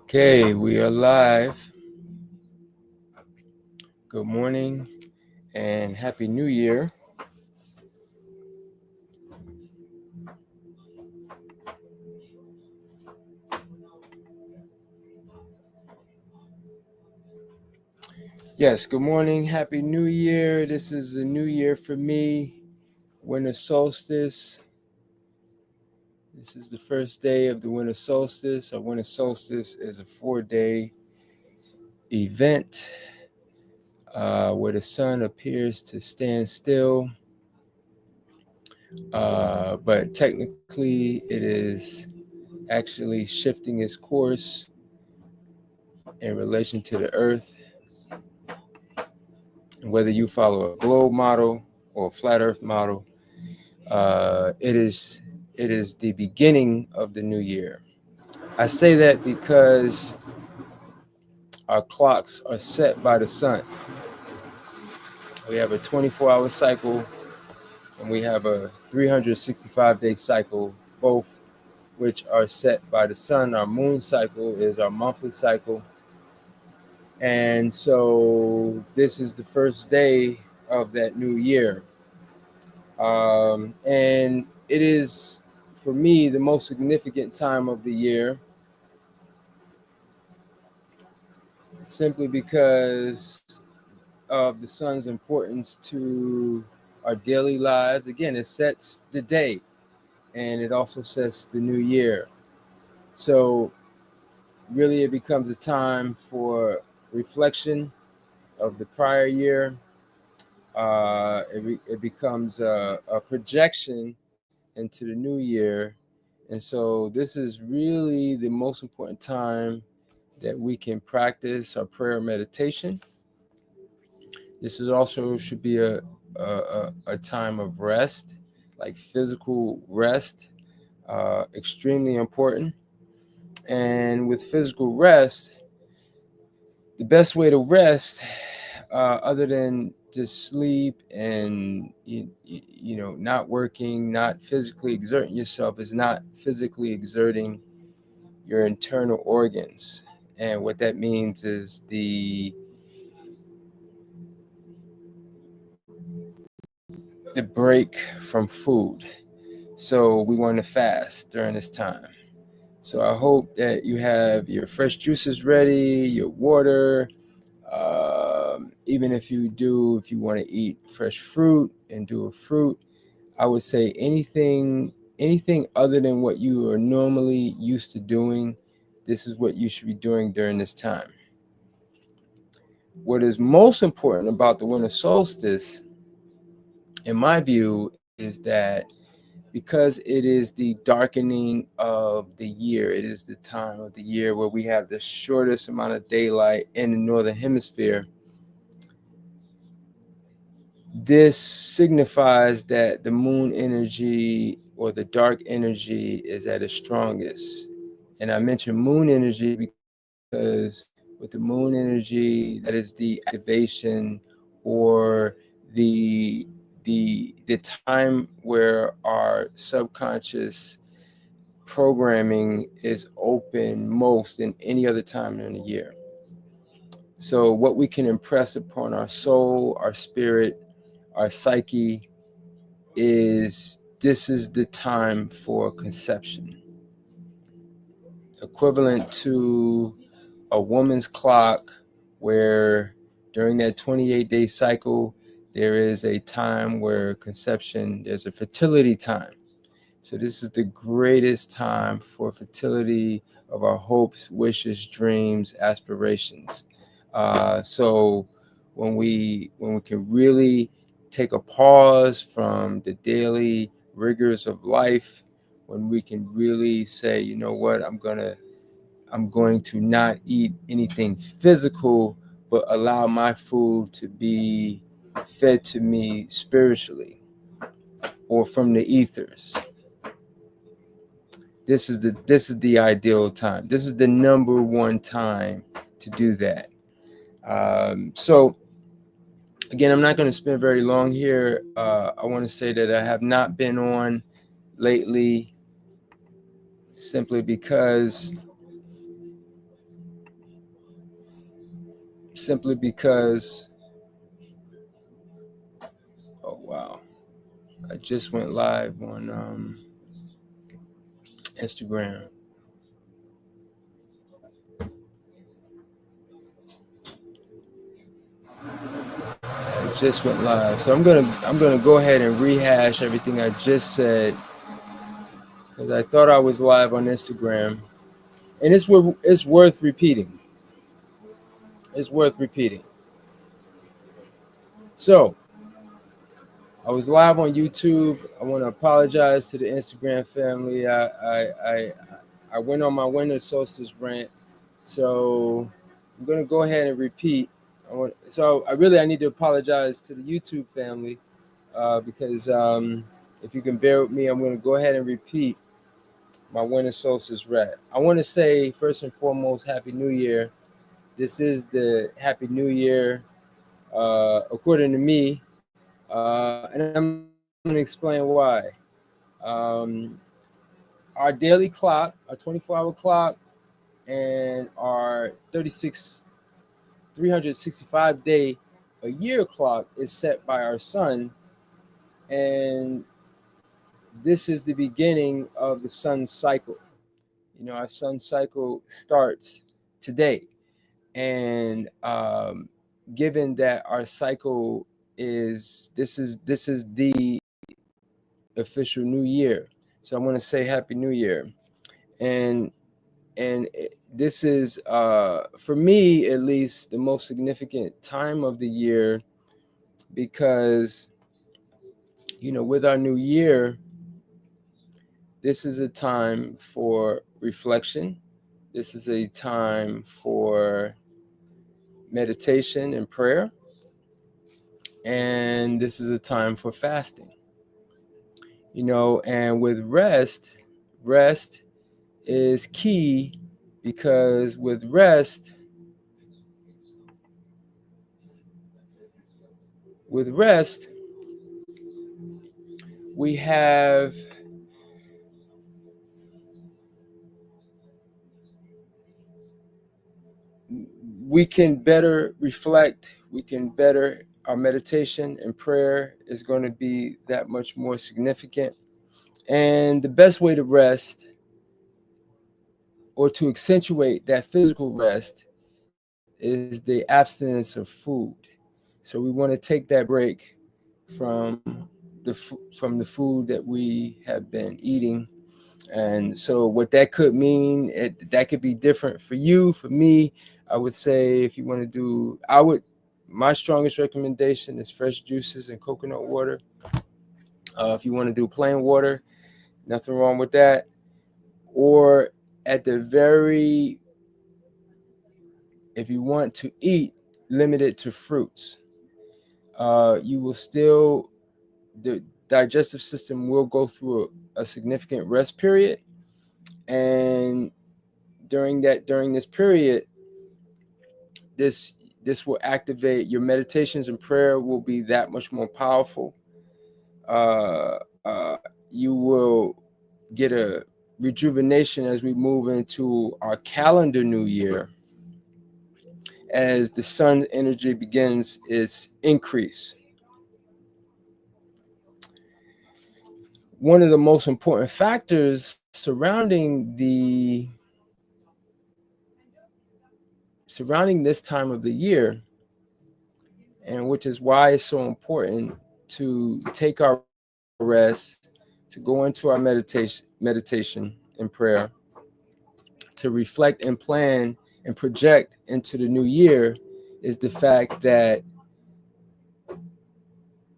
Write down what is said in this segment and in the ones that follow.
Okay, we are live. Good morning and Happy New Year. Yes, good morning. Happy New Year. This is a new year for me. Winter solstice. This is the first day of the winter solstice. A winter solstice is a 4-day event where the sun appears to stand still. But technically, it is actually shifting its course in relation to the Earth. Whether you follow a globe model or a flat Earth model, it is the beginning of the new year. I say that because our clocks are set by the sun. We have a 24-hour cycle and we have a 365-day cycle, both which are set by the sun. Our moon cycle is our monthly cycle. And so this is the first day of that new year. And it is, for me, the most significant time of the year, simply because of the sun's importance to our daily lives. Again, it sets the day and it also sets the new year. So really it becomes a time for reflection of the prior year. It becomes a projection into the new year. And so this is really the most important time that we can practice our prayer meditation. This is also should be a time of rest, like physical rest, extremely important. And with physical rest, the best way to rest, other than just sleep and not working, not physically exerting yourself, is not physically exerting your internal organs. And what that means is the break from food. So we want to fast during this time. So I hope that you have your fresh juices ready, your water. Even if you want to eat fresh fruit and do a fruit, I would say anything other than what you are normally used to doing, this is what you should be doing during this time. What is most important about the winter solstice, in my view, is that because it is the darkening of the year, it is the time of the year where we have the shortest amount of daylight in the northern hemisphere. This signifies that the moon energy or the dark energy is at its strongest. And I mention moon energy because with the moon energy, that is the activation or the time where our subconscious programming is open most than any other time during the year. So what we can impress upon our soul, our spirit, our psyche is this is the time for conception, equivalent to a woman's clock, where during that 28-day cycle there is a time where conception, there's a fertility time. So this is the greatest time for fertility of our hopes, wishes, dreams, aspirations. So when we can really take a pause from the daily rigors of life, when we can really say, you know what, I'm going to not eat anything physical, but allow my food to be fed to me spiritually or from the ethers. This is the ideal time. This is the number one time to do that. So again, I'm not going to spend very long here. I want to say that I have not been on lately, simply because oh wow, I just went live on Instagram. I just went live, so I'm gonna go ahead and rehash everything I just said, because I thought I was live on Instagram, and it's worth repeating. It's worth repeating. So I was live on YouTube. I want to apologize to the Instagram family. I went on my winter solstice rant, so I'm gonna go ahead and repeat. I need to apologize to the YouTube family, because if you can bear with me, I'm gonna go ahead and repeat my winter solstice rant. I want to say first and foremost, Happy New Year. This is the Happy New Year, according to me, and I'm going to explain why. Um, our daily clock, our 24-hour clock, and our 365-day a year clock is set by our sun, and this is the beginning of the sun cycle. You know, our sun cycle starts today, and given that our cycle is the official new year, so I want to say Happy New Year. And this is, for me at least, the most significant time of the year, because with our new year, this is a time for reflection. This is a time for meditation and prayer, and this is a time for fasting. And with rest is key, because with rest we have we can better reflect. We can better, our meditation and prayer is going to be that much more significant. And the best way to rest, or to accentuate that physical rest, is the abstinence of food. So we want to take that break from from the food that we have been eating. And so what that could mean, that could be different for you. For me, I would say, if you want to do, my strongest recommendation is fresh juices and coconut water. If you want to do plain water, nothing wrong with that. Or at the very, if you want to eat, limit it to fruits. You will still, the digestive system will go through a significant rest period, and during this period, this will activate your meditations, and prayer will be that much more powerful. Uh, uh, you will get a rejuvenation as we move into our calendar new year, as the sun's energy begins its increase. One of the most important factors surrounding this time of the year, and which is why it's so important to take our rest, to go into our meditation and prayer, to reflect and plan and project into the new year, is the fact that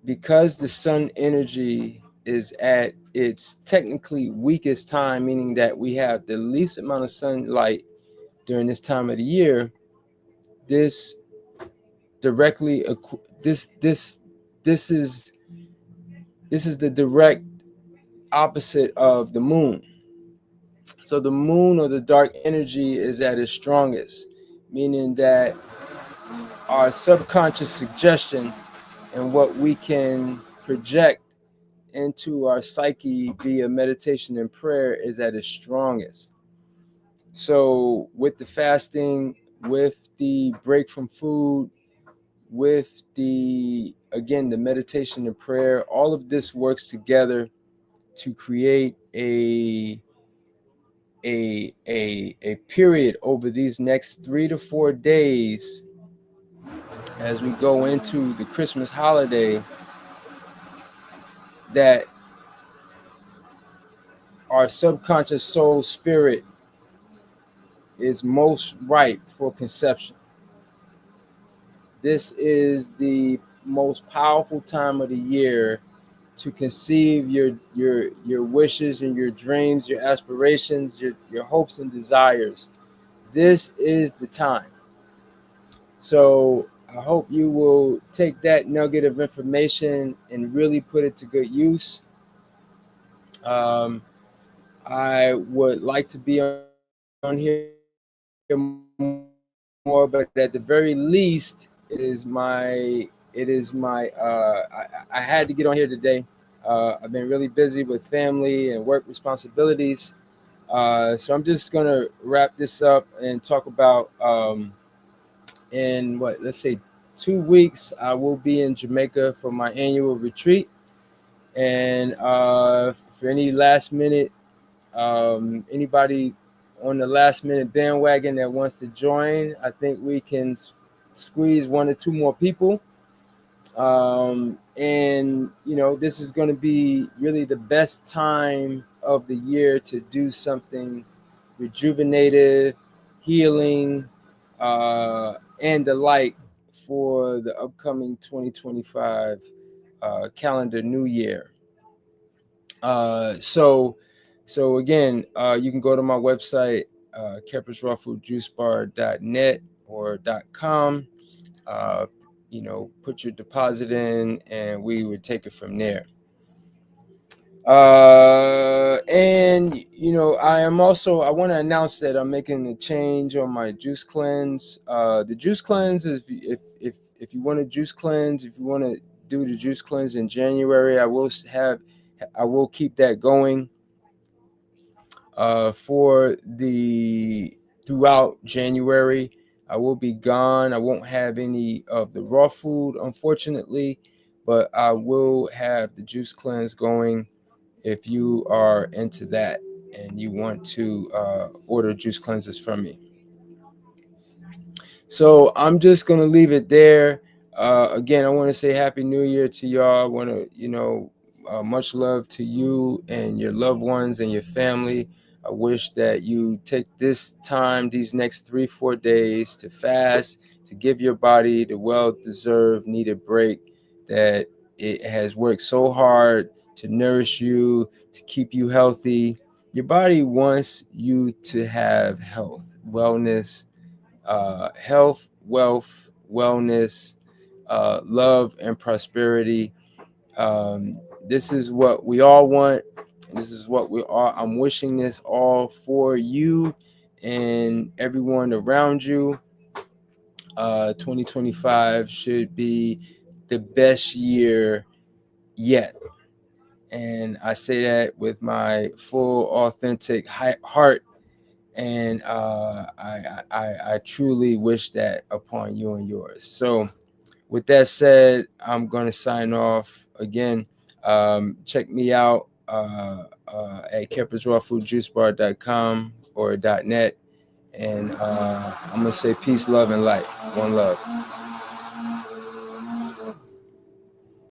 because the sun energy is at its technically weakest time, meaning that we have the least amount of sunlight during this time of the year, this directly this this this is this is the direct opposite of the moon. So the moon, or the dark energy, is at its strongest, meaning that our subconscious suggestion and what we can project into our psyche via meditation and prayer is at its strongest. So with the fasting, with the break from food, with the, again, the meditation and prayer, all of this works together to create a period over these next 3 to 4 days as we go into the Christmas holiday, that our subconscious soul spirit is most ripe for conception. This is the most powerful time of the year to conceive your wishes and your dreams, your aspirations, your hopes and desires. This is the time. So I hope you will take that nugget of information and really put it to good use. I would like to be on here more, but at the very least, I had to get on here today. I've been really busy with family and work responsibilities. So I'm just gonna wrap this up and talk about in what, let's say, 2 weeks I will be in Jamaica for my annual retreat. And for any last minute, anybody on the last minute bandwagon that wants to join, I think we can squeeze 1 or 2 more people. And this is going to be really the best time of the year to do something rejuvenative, healing, and the like for the upcoming 2025 calendar new year. So again, you can go to my website, keppersrawfoodjuicebar.net or .com. Put your deposit in, and we would take it from there. And I want to announce that I'm making a change on my juice cleanse. The juice cleanse is, if you want to juice cleanse, if you want to do the juice cleanse in January, I will keep that going for the throughout January. I will be gone. I won't have any of the raw food, unfortunately, but I will have the juice cleanse going. If you are into that and you want to order juice cleanses from me. So I'm just going to leave it there. Again, I want to say Happy New Year to y'all. I want to, much love to you and your loved ones and your family. I wish that you take this time, these next 3-4 days, to fast, to give your body the well-deserved needed break that it has worked so hard to nourish you, to keep you healthy. Your body wants you to have health, wellness, health, wealth, wellness, love, and prosperity. This is what we all want. This is what we are. I'm wishing this all for you and everyone around you. 2025 should be the best year yet. And I say that with my full, authentic heart. And I truly wish that upon you and yours. So with that said, I'm going to sign off again. Check me out at keppersrawfoodjuicebar.com or .net. And I'm going to say peace, love, and light. One love.